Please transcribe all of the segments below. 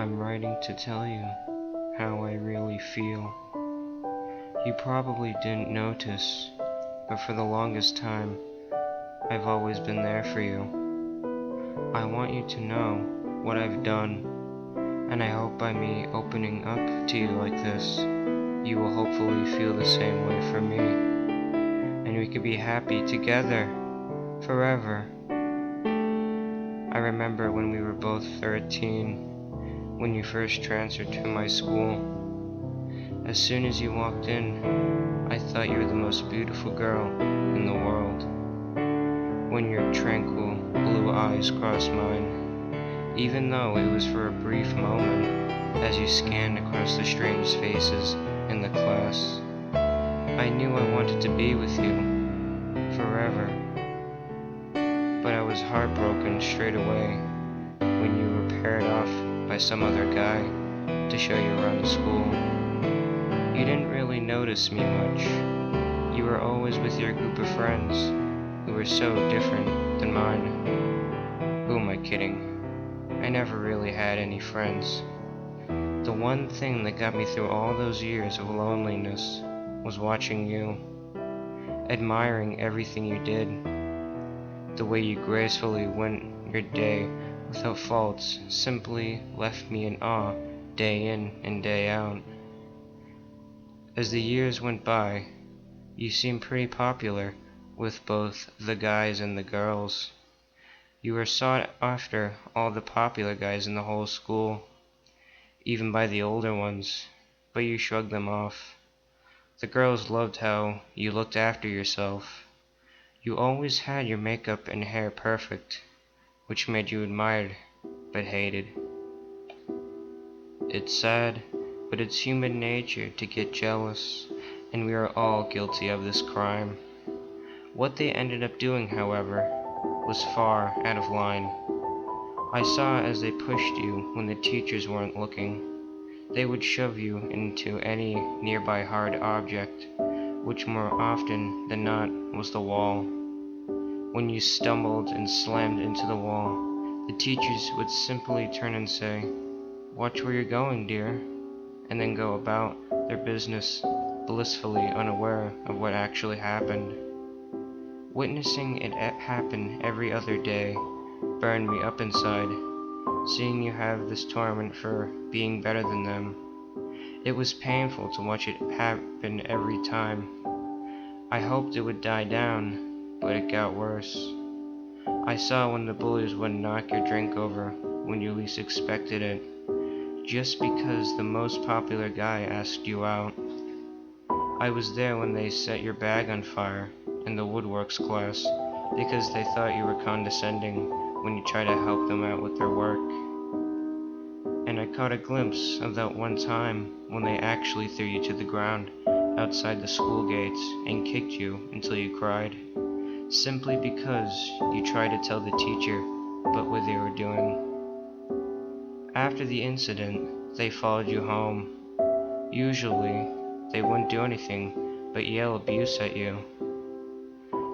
I'm writing to tell you how I really feel. You probably didn't notice, but for the longest time, I've always been there for you. I want you to know what I've done, and I hope by me opening up to you like this, you will hopefully feel the same way for me, and we could be happy together, forever. I remember when we were both 13, when you first transferred to my school. As soon as you walked in, I thought you were the most beautiful girl in the world. When your tranquil blue eyes crossed mine, even though it was for a brief moment, as you scanned across the strange faces in the class, I knew I wanted to be with you forever. But I was heartbroken straight away when you were paired off by some other guy to show you around school. You didn't really notice me much. You were always with your group of friends who were so different than mine. Who am I kidding? I never really had any friends. The one thing that got me through all those years of loneliness was watching you, admiring everything you did, the way you gracefully went your day without faults simply left me in awe day in and day out. As the years went by, you seemed pretty popular with both the guys and the girls. You were sought after all the popular guys in the whole school, even by the older ones, but you shrugged them off. The girls loved how you looked after yourself. You always had your makeup and hair perfect, which made you admired but hated. It's sad, but it's human nature to get jealous, and we are all guilty of this crime. What they ended up doing, however, was far out of line. I saw as they pushed you when the teachers weren't looking. They would shove you into any nearby hard object, which more often than not was the wall. When you stumbled and slammed into the wall, the teachers would simply turn and say, "Watch where you're going, dear," and then go about their business, blissfully unaware of what actually happened. Witnessing it happen every other day burned me up inside, seeing you have this torment for being better than them. It was painful to watch it happen every time. I hoped it would die down, but it got worse. I saw when the bullies would knock your drink over when you least expected it, just because the most popular guy asked you out. I was there when they set your bag on fire in the woodworks class because they thought you were condescending when you tried to help them out with their work. And I caught a glimpse of that one time when they actually threw you to the ground outside the school gates and kicked you until you cried, simply because you tried to tell the teacher about what they were doing. After the incident, they followed you home. Usually, they wouldn't do anything but yell abuse at you.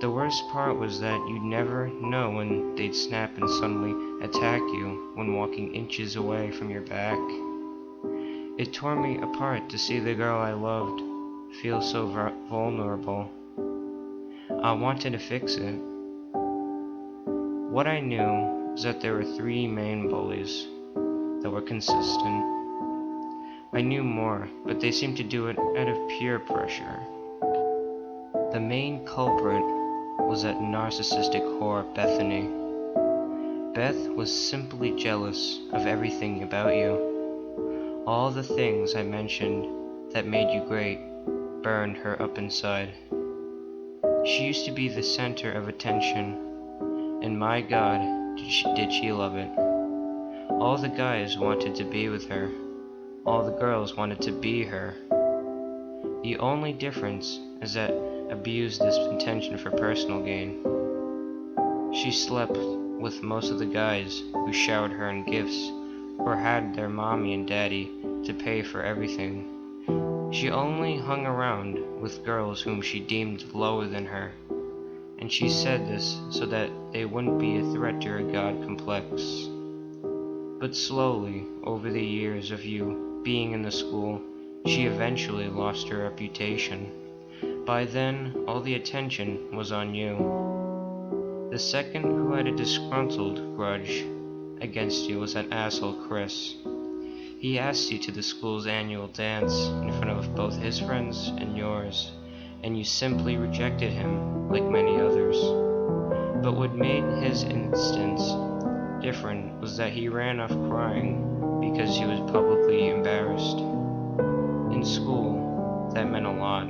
The worst part was that you'd never know when they'd snap and suddenly attack you when walking inches away from your back. It tore me apart to see the girl I loved feel so vulnerable. I wanted to fix it. What I knew was that there were 3 main bullies that were consistent. I knew more, but they seemed to do it out of pure pressure. The main culprit was that narcissistic whore Bethany. Beth was simply jealous of everything about you. All the things I mentioned that made you great burned her up inside. She used to be the center of attention, and my God, did she love it. All the guys wanted to be with her. All the girls wanted to be her. The only difference is that abused this attention for personal gain. She slept with most of the guys who showered her in gifts or had their mommy and daddy to pay for everything. She only hung around with girls whom she deemed lower than her, and she said this so that they wouldn't be a threat to her God complex. But slowly, over the years of you being in the school, she eventually lost her reputation. By then, all the attention was on you. The second who had a disgruntled grudge against you was that asshole Chris. He asked you to the school's annual dance in front of both his friends and yours, and you simply rejected him like many others. But what made his instance different was that he ran off crying because he was publicly embarrassed. In school, that meant a lot.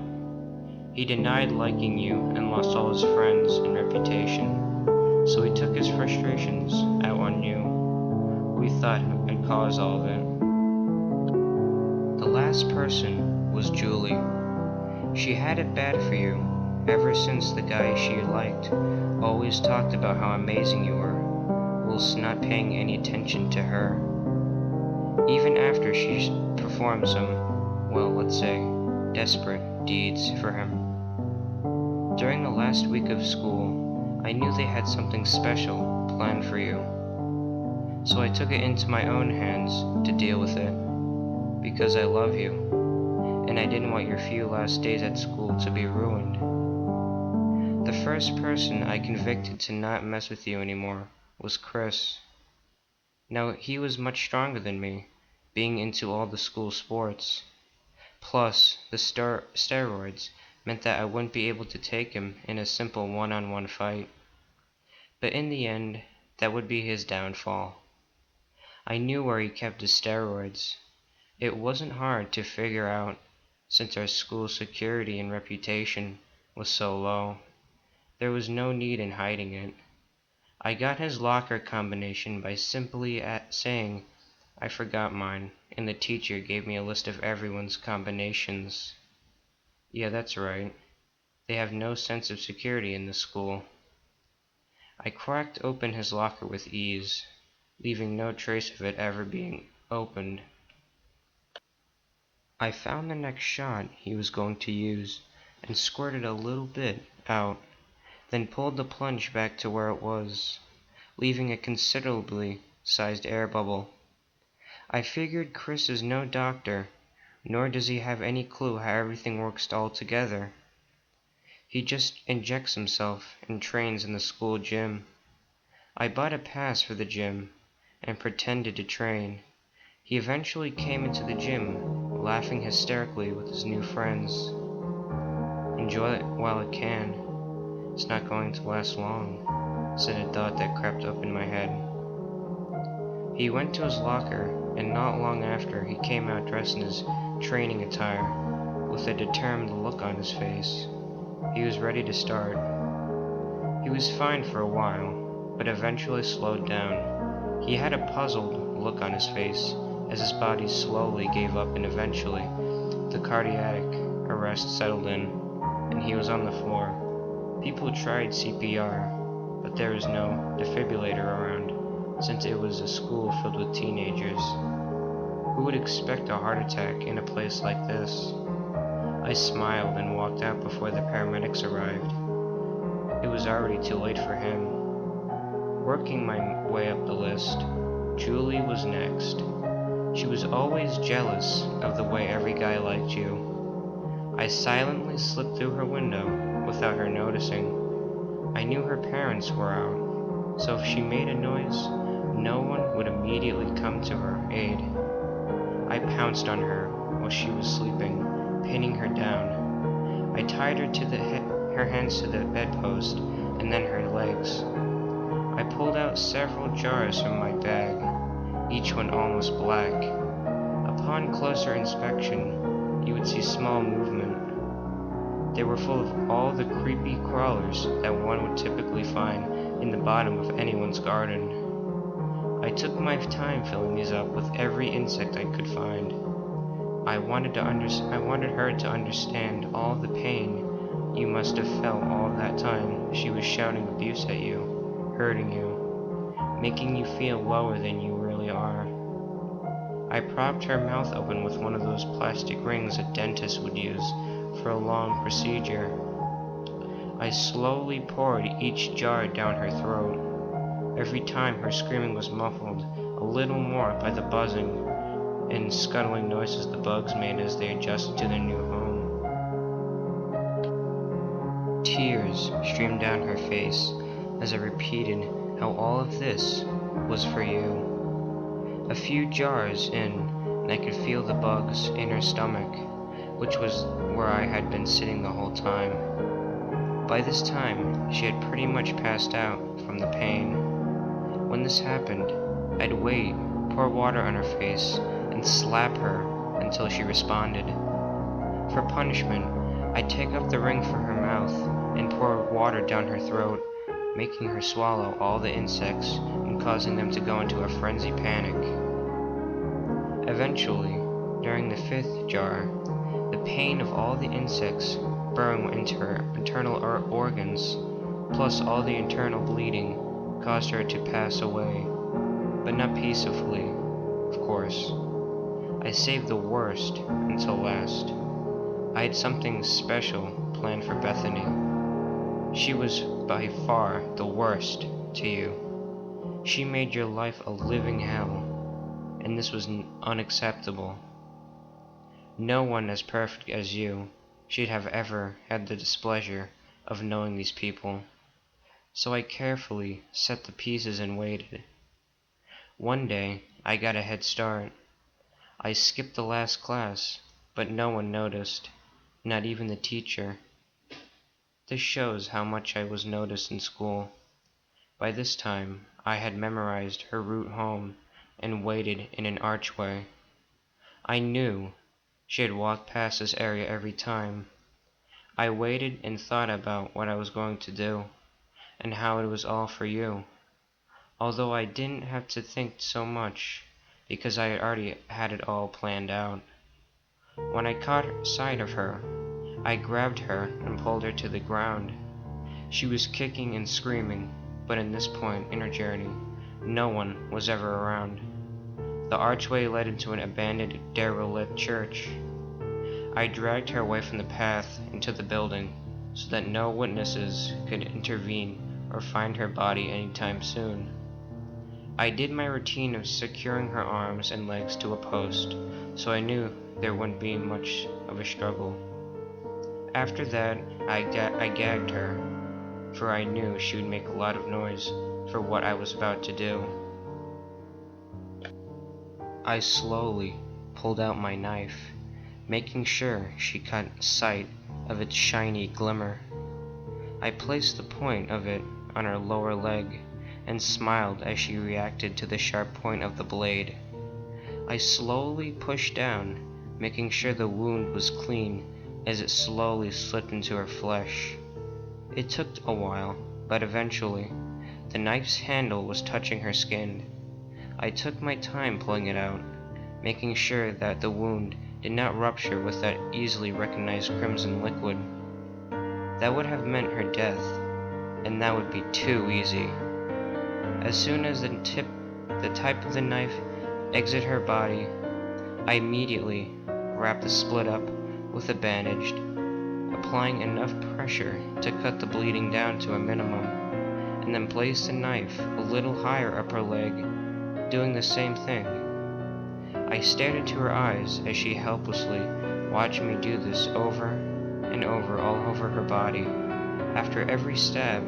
He denied liking you and lost all his friends and reputation, so he took his frustrations out on you, who he thought had caused all of it. The last person was Julie. She had it bad for you ever since the guy she liked always talked about how amazing you were, whilst not paying any attention to her. Even after she performed some, well, let's say, desperate deeds for him. During the last week of school, I knew they had something special planned for you. So I took it into my own hands to deal with it, because I love you, and I didn't want your few last days at school to be ruined. The first person I convicted to not mess with you anymore was Chris. Now, he was much stronger than me, being into all the school sports. Plus, the steroids meant that I wouldn't be able to take him in a simple one-on-one fight. But in the end, that would be his downfall. I knew where he kept his steroids. It wasn't hard to figure out, since our school's security and reputation was so low. There was no need in hiding it. I got his locker combination by simply saying I forgot mine, and the teacher gave me a list of everyone's combinations. Yeah, that's right. They have no sense of security in this school. I cracked open his locker with ease, leaving no trace of it ever being opened. I found the next shot he was going to use and squirted a little bit out, then pulled the plunge back to where it was, leaving a considerably sized air bubble. I figured Chris is no doctor, nor does he have any clue how everything works all together. He just injects himself and trains in the school gym. I bought a pass for the gym and pretended to train. He eventually came into the gym, laughing hysterically with his new friends. Enjoy it while it can. It's not going to last long, said a thought that crept up in my head. He went to his locker, and not long after, he came out dressed in his training attire, with a determined look on his face. He was ready to start. He was fine for a while, but eventually slowed down. He had a puzzled look on his face as his body slowly gave up, and eventually the cardiac arrest settled in, and he was on the floor. People tried CPR, but there was no defibrillator around, since it was a school filled with teenagers. Who would expect a heart attack in a place like this? I smiled and walked out before the paramedics arrived. It was already too late for him. Working my way up the list, Julie was next. She was always jealous of the way every guy liked you. I silently slipped through her window without her noticing. I knew her parents were out, so if she made a noise, no one would immediately come to her aid. I pounced on her while she was sleeping, pinning her down. I tied her to her hands to the bedpost and then her legs. I pulled out several jars from my bag, each one almost black. Upon closer inspection, you would see small movement. They were full of all the creepy crawlers that one would typically find in the bottom of anyone's garden. I took my time filling these up with every insect I could find. I wanted her to understand all the pain you must have felt all that time she was shouting abuse at you, hurting you, making you feel lower than you really are. I propped her mouth open with one of those plastic rings a dentist would use for a long procedure. I slowly poured each jar down her throat. Every time her screaming was muffled, a little more by the buzzing and scuttling noises the bugs made as they adjusted to their new home. Tears streamed down her face as I repeated how all of this was for you. A few jars in, and I could feel the bugs in her stomach, which was where I had been sitting the whole time. By this time, she had pretty much passed out from the pain. When this happened, I'd wait, pour water on her face, and slap her until she responded. For punishment, I'd take up the ring from her mouth and pour water down her throat, making her swallow all the insects and causing them to go into a frenzied panic. Eventually, during the 5th jar, the pain of all the insects burrowing into her internal organs, plus all the internal bleeding, caused her to pass away, but not peacefully, of course. I saved the worst until last. I had something special planned for Bethany. She was by far the worst to you. She made your life a living hell, and this was unacceptable. No one as perfect as you should have ever had the displeasure of knowing these people. So I carefully set the pieces and waited. One day, I got a head start. I skipped the last class, but no one noticed, not even the teacher. This shows how much I was noticed in school. By this time, I had memorized her route home and waited in an archway. I knew she had walked past this area every time. I waited and thought about what I was going to do, and how it was all for you. Although I didn't have to think so much, because I had already had it all planned out. When I caught sight of her, I grabbed her and pulled her to the ground. She was kicking and screaming, but at this point in her journey, no one was ever around. The archway led into an abandoned, derelict church. I dragged her away from the path into the building so that no witnesses could intervene or find her body anytime soon. I did my routine of securing her arms and legs to a post, so I knew there wouldn't be much of a struggle. After that, I gagged her, for I knew she would make a lot of noise for what I was about to do. I slowly pulled out my knife, making sure she caught sight of its shiny glimmer. I placed the point of it on her lower leg and smiled as she reacted to the sharp point of the blade. I slowly pushed down, making sure the wound was clean as it slowly slipped into her flesh. It took a while, but eventually, the knife's handle was touching her skin. I took my time pulling it out, making sure that the wound did not rupture with that easily recognized crimson liquid. That would have meant her death, and that would be too easy. As soon as the type of the knife exited her body, I immediately wrapped the split up with a bandage, applying enough pressure to cut the bleeding down to a minimum, and then placed the knife a little higher up her leg, doing the same thing. I stared into her eyes as she helplessly watched me do this over and over all over her body. After every stab,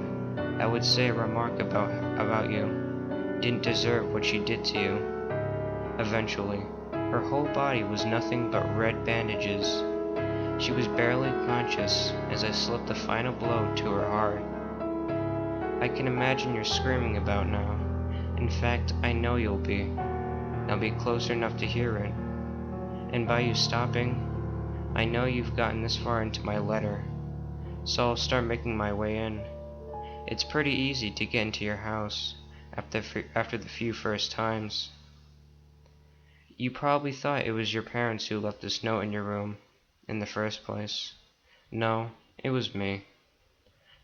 I would say a remark about you didn't deserve what she did to you. Eventually, her whole body was nothing but red bandages. She was barely conscious as I slipped the final blow to her heart. I can imagine you're screaming about now. In fact, I know you'll be. I'll be closer enough to hear it. And by you stopping, I know you've gotten this far into my letter, so I'll start making my way in. It's pretty easy to get into your house after the few first times. You probably thought it was your parents who left this note in your room in the first place. No, it was me.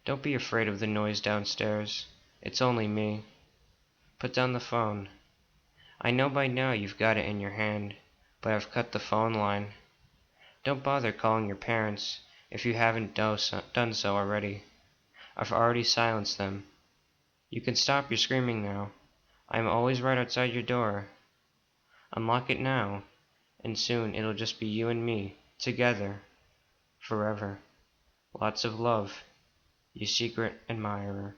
Don't be afraid of the noise downstairs. It's only me. Put down the phone. I know by now you've got it in your hand, but I've cut the phone line. Don't bother calling your parents if you haven't done so already. I've already silenced them. You can stop your screaming now. I'm always right outside your door. Unlock it now, and soon it'll just be you and me, together, forever. Lots of love, your secret admirer.